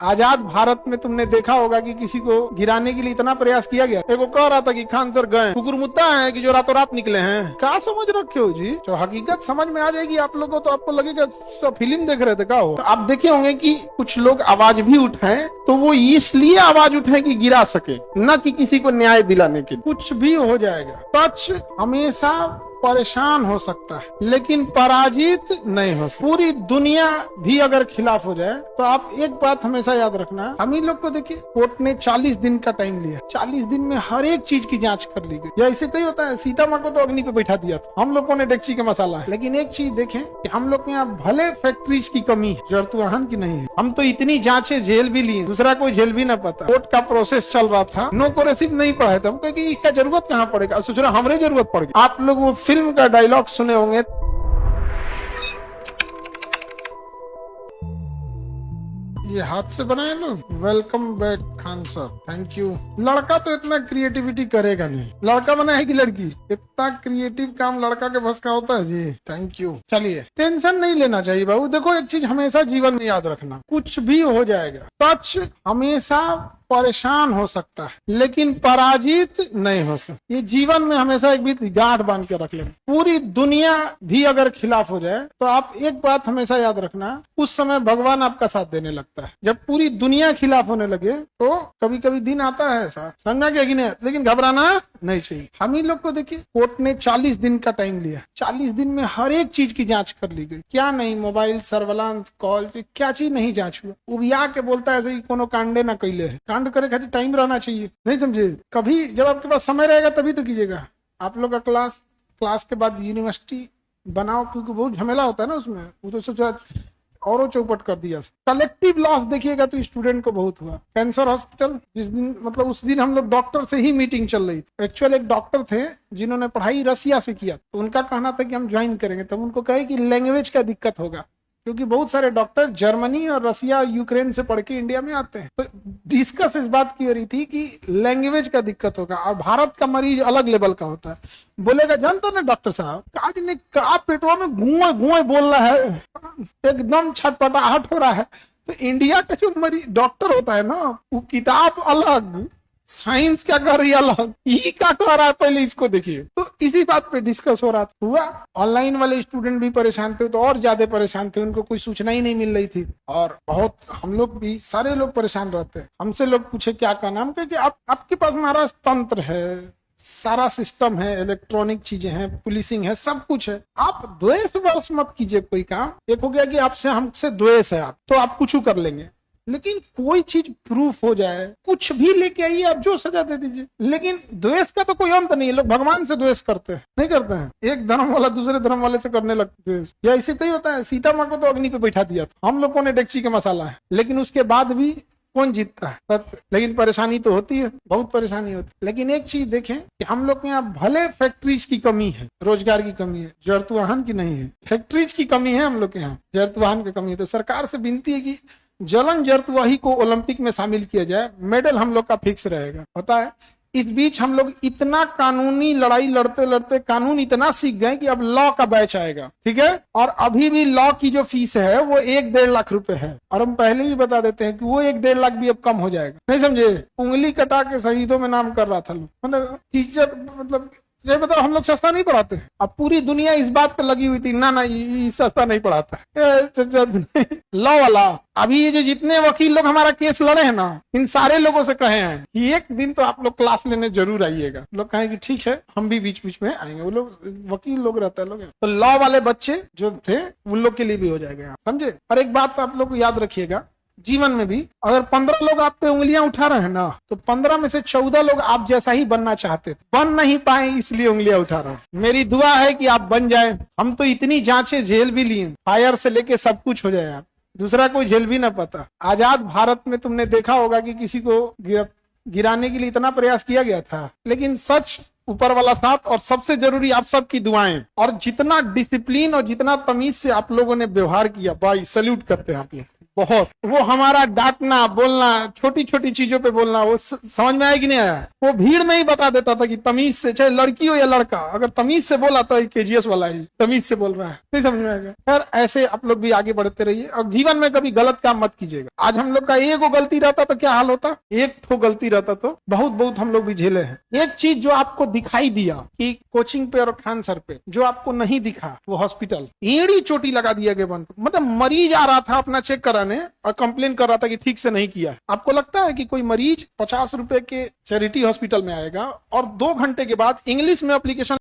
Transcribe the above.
आजाद भारत में तुमने देखा होगा कि किसी को गिराने के लिए इतना प्रयास किया गया। एक कह रहा था कि खान सर गए कुकुरमुत्ता है कि जो रातों रात निकले हैं। क्या समझ रखे हो जी? जो हकीकत समझ में आ जाएगी आप लोगों तो आपको लगेगा तो फिल्म देख रहे थे क्या हो। तो आप देखे होंगे कि कुछ लोग आवाज भी उठाए तो वो इसलिए आवाज उठाए कि गिरा सके, न कि किसी को न्याय दिलाने के। कुछ भी हो जाएगा, सच हमेशा परेशान हो सकता है लेकिन पराजित नहीं हो सकता। पूरी दुनिया भी अगर खिलाफ हो जाए तो आप एक बात हमेशा याद रखना, हम ही लोग को देखिए कोर्ट ने 40 दिन का टाइम लिया। 40 दिन में हर एक चीज की जांच कर ली गई। या ऐसे कहीं होता है, सीता माँ को तो अग्नि पे बैठा दिया था, हम लोगों ने डेक्ची का मसाला है। लेकिन एक चीज देखें कि हम लोग के यहाँ भले फैक्ट्रीज की कमी है, जरूरत वाहन की नहीं है। हम तो इतनी जांचें झेल भी लिए, दूसरा कोई झेल भी ना पाता। कोर्ट का प्रोसेस चल रहा था, नो कोरेसिव नहीं पढ़ाया था, हम कहे कि इसका जरूरत कहाँ पड़ेगा, सोच रहा हमारे जरूरत पड़ गई। आप लोग वो फिल्म का डायलॉग सुने होंगे, ये हाथ से बनाए लोग। Welcome back Khan sir, thank you. लड़का तो इतना क्रिएटिविटी करेगा नहीं, लड़का बना है कि लड़की? इतना क्रिएटिव काम लड़का के बस का होता है जी। Thank you. चलिए, टेंशन नहीं लेना चाहिए बाबू। देखो एक चीज हमेशा जीवन में याद रखना, कुछ भी हो जाएगा, सच हमेशा परेशान हो सकता है लेकिन पराजित नहीं हो सकता। ये जीवन में हमेशा एक भी गांठ बांध के रख लेना। पूरी दुनिया भी अगर खिलाफ हो जाए तो आप एक बात हमेशा याद रखना, उस समय भगवान आपका साथ देने लगता है। जब पूरी दुनिया खिलाफ होने लगे तो कभी कभी दिन आता है ऐसा, समझना क्या कि नहीं, लेकिन घबराना नहीं चाहिए। हम ही लोग को देखिए कोर्ट ने 40 दिन का टाइम लिया। 40 दिन में हर एक चीज की जांच कर ली गई। क्या नहीं, मोबाइल सर्वेलांस कॉल, क्या चीज नहीं जांच हुआ। उबिया के बोलता है ऐसे कोनो कांडे ना कैले है। कांड करे खातिर टाइम रहना चाहिए, नहीं समझे? कभी जब आपके पास समय रहेगा तभी तो कीजिएगा। आप लोग का क्लास के बाद यूनिवर्सिटी बनाओ, क्योंकि बहुत झमेला होता है ना उसमें। वो तो सोचा और चौपट कर दिया। कलेक्टिव लॉस देखिएगा तो स्टूडेंट को बहुत हुआ। कैंसर हॉस्पिटल जिस दिन, मतलब उस दिन हम लोग डॉक्टर से ही मीटिंग चल रही थी। एक्चुअल एक डॉक्टर थे जिन्होंने पढ़ाई रसिया से किया, तो उनका कहना था कि हम ज्वाइन करेंगे। तब उनको कहे कि लैंग्वेज का दिक्कत होगा, क्योंकि बहुत सारे डॉक्टर जर्मनी और रसिया यूक्रेन से पढ़ के इंडिया में आते हैं। तो डिस्कस इस बात की हो रही थी कि लैंग्वेज का दिक्कत होगा और भारत का मरीज अलग लेवल का होता है। बोलेगा जानता ना डॉक्टर साहब, आज ने का पेटवा में गुआ गुआ बोल रहा है, एकदम छटपटाहट हो रहा है। तो इंडिया का जो मरीज डॉक्टर होता है ना, वो किताब अलग, साइंस क्या कर रही है अलग, ये क्या कर रहा है पहले इसको देखिए। तो इसी बात पे डिस्कस हो रहा था। हुआ ऑनलाइन वाले स्टूडेंट भी परेशान थे, तो और ज्यादा परेशान थे, उनको कोई सूचना ही नहीं मिल रही थी। और बहुत हम लोग भी, सारे लोग परेशान रहते हैं। हमसे लोग पूछे क्या करना, हम कहे कि आपके पास महाराज तंत्र है, सारा सिस्टम है, इलेक्ट्रॉनिक चीजें हैं, पुलिसिंग है, सब कुछ है। आप द्वेष वर्ष मत कीजिए कोई काम। एक हो गया कि आपसे हमसे द्वेष है, आप तो आप कुछ कर लेंगे, लेकिन कोई चीज प्रूफ हो जाए, कुछ भी लेके आइए, आप जो सजा दे दीजिए। लेकिन द्वेष का तो कोई अंत नहीं है। लोग भगवान से द्वेष करते हैं, नहीं करते हैं। एक धर्म वाला दूसरे धर्म वाले से करने लगते हैं। या ऐसे कहीं होता है, सीता माँ को तो अग्नि पे बैठा दिया था, हम लोगों ने डेक्ची का मसाला है। लेकिन उसके बाद भी कौन जीतता है? सत्य। लेकिन परेशानी तो होती है, बहुत परेशानी होती है। लेकिन एक चीज देखें कि हम लोग के यहाँ भले फैक्ट्रीज की कमी है, रोजगार की कमी है, जरूरत वाहन की नहीं है। फैक्ट्रीज की कमी है हम लोग के यहाँ, जरूरत वाहन की कमी है। तो सरकार से विनती है कि जलन जरतुआही को ओलंपिक में शामिल किया जाए, मेडल हम लोग का फिक्स रहेगा। पता है, इस बीच हम लोग इतना कानूनी लड़ाई लड़ते लड़ते कानून इतना सीख गए कि अब लॉ का बैच आएगा, ठीक है? और अभी भी लॉ की जो फीस है वो 1-1.5 लाख रुपए है। और हम पहले ही बता देते हैं कि वो 1-1.5 लाख भी अब कम हो जाएगा, नहीं समझे? उंगली कटा के शहीदों में नाम कर रहा था लोग, मतलब टीचर, मतलब ये बताओ हम लोग सस्ता नहीं पढ़ाते। अब पूरी दुनिया इस बात पे लगी हुई थी, ना ना ये सस्ता नहीं पढ़ाता लॉ वाला। अभी ये जो जितने वकील लोग हमारा केस लड़े हैं ना, इन सारे लोगों से कहे हैं कि एक दिन तो आप लोग क्लास लेने जरूर आइएगा। लोग कहें कि ठीक है, हम भी बीच बीच में आएंगे। वो लोग वकील लोग रहता है लोग, तो लॉ वाले बच्चे जो थे उन लोग के लिए भी हो जाएगा, समझे? और एक बात आप लोग याद रखिएगा, जीवन में भी अगर 15 लोग आप पे उंगलियां उठा रहे हैं ना, तो 15 में से 14 लोग आप जैसा ही बनना चाहते थे, बन नहीं पाए, इसलिए उंगलियां उठा रहे हैं। मेरी दुआ है कि आप बन जाए। हम तो इतनी जांचें झेल भी लिए, फायर से लेके सब कुछ हो जाए, आप दूसरा कोई झेल भी ना पाता। आजाद भारत में तुमने देखा होगा कि किसी को गिराने के लिए इतना प्रयास किया गया था, लेकिन सच ऊपर वाला साथ, और सबसे जरूरी आप सबकी दुआएं, और जितना डिसिप्लिन और जितना तमीज से आप लोगों ने व्यवहार किया, भाई सैल्यूट करते हैं आप लोग। बहुत। वो हमारा डांटना बोलना, छोटी छोटी चीजों पे बोलना, वो समझ में आया कि नहीं आया? वो भीड़ में ही बता देता था कि तमीज से, चाहे लड़की हो या लड़का, अगर तमीज से बोला तो केजीएस वाला ही तमीज से बोल रहा है, नहीं समझ में आएगा। खैर ऐसे आप लोग भी आगे बढ़ते रहिए और जीवन में कभी गलत काम मत कीजिएगा। आज हम लोग का एक गलती रहता तो क्या हाल होता, एक ठो गलती रहता तो बहुत हम लोग भी झेले हैं। एक चीज जो आपको दिखाई दिया कि कोचिंग पे और खान सर पे, जो आपको नहीं दिखा वो हॉस्पिटल एड़ी चोटी लगा दिया गया बंद। मतलब मरीज आ रहा था अपना चेक कराने और कंप्लेन कर रहा था कि ठीक से नहीं किया। आपको लगता है कि कोई मरीज 50 रुपए के चैरिटी हॉस्पिटल में आएगा और 2 घंटे के बाद इंग्लिश में एप्लीकेशन